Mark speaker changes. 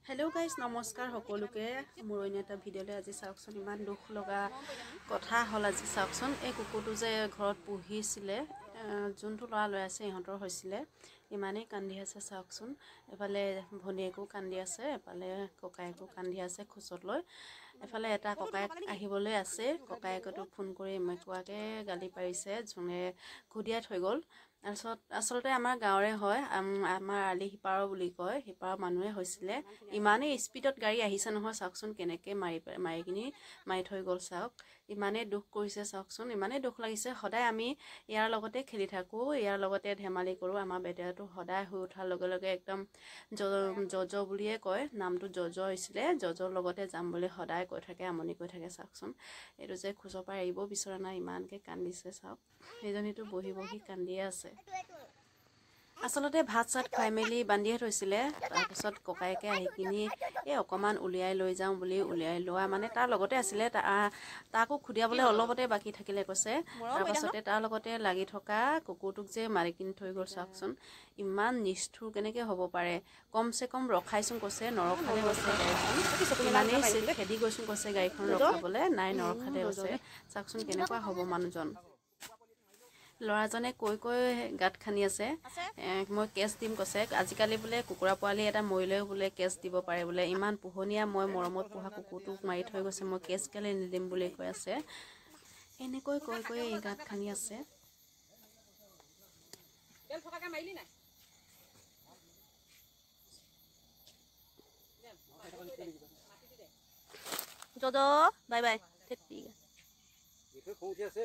Speaker 1: hello' guys নমস্কাৰ সকলোকে মোৰ অন্য এটা ভিডিঅ'লৈ আজি চাওকচোন ইমান দুখ লগা কথা হ'ল আজি চাওকচোন এই কুকুৰটো যে ঘৰত পুহিছিলে যোনটো ল'ৰা লৈ আছে ইহঁতৰ হৈছিলে ইমানেই কান্দি আছে চাওকচোন এফালে ভনীয়েকো কান্দি আছে এফালে ককায়েকো কান্দি আছে খোচত লৈ এফালে এটা ককায়েক আহিবলৈ আছে ককায়েকতো ফোন কৰি এনেকুৱাকৈ গালি পাৰিছে যোনে খুদিয়াই থৈ গ'ল আচলতে আমাৰ গাঁৱৰে হয় আমাৰ আলি সিপাৰৰ বুলি কয় সিপাৰৰ মানুহে হৈছিলে ইমানেই স্পীডত গাড়ী আহিছে নহয় চাওকচোন কেনেকৈ মাৰি থৈ গ'ল চাওক ইমানেই দুখ কৰিছে চাওকচোন ইমানেই দুখ লাগিছে সদায় আমি ইয়াৰ লগতে খেলি থাকোঁ ইয়াৰ লগতে ধেমালি কৰোঁ আমাৰ বেটাটো সদায় শুই উঠাৰ লগে লগে একদম জজ বুলিয়ে কয় নামটো জজ হৈছিলে জজৰ লগতে যাম বুলি সদায় কৈ থাকে আমনি কৈ থাকে চাওকচোন এইটো যে খোজৰ পৰা এৰিব বিচৰা নাই ইমানকৈ কান্দিছে চাওক সেইজনীতো বহি বহি কান্দিয়ে আছে আচলতে ভাত চাত খুৱাই মেলি বান্ধিয়ে থৈছিলে তাৰপিছত ককায়েকে আহি কিনি এই অকণমান উলিয়াই লৈ যাওঁ বুলি উলিয়াই লোৱা মানে তাৰ লগতে আছিলে তাকো খুদিয়াবলৈ অলপতে বাকী থাকিলে কৈছে তাৰপাছতে তাৰ লগতে লাগি থকা কুকুৰটোক যে মাৰি কিনি থৈ গ'ল চাওকচোন ইমান নিষ্ঠুৰ কেনেকৈ হ'ব পাৰে কমচে কম ৰখাইচোন কৈছে নৰখালে কৈছে গাড়ীখন ইমানেই খেদি গৈচোন কৈছে গাড়ীখন ৰখাবলৈ নাই নৰখালে কৈছে চাওকচোন কেনেকুৱা হ'ব মানুহজন ল'ৰাজনে কৈ গাঁত খান্দি আছে মই কেছ দিম কৈছে আজিকালি বোলে কুকুৰা পোৱালি এটা মৰিলেও বোলে কেছ দিব পাৰে বোলে ইমান পোহনীয়া মই মৰমত পোহা কুকুৰটোক মাৰি থৈ গৈছে মই কেছ কেলৈ নিদিম বুলি কৈ আছে এনেকৈ কৈ এই গাঁত খান্দি আছে জজ বাই বাই ঠিক আছে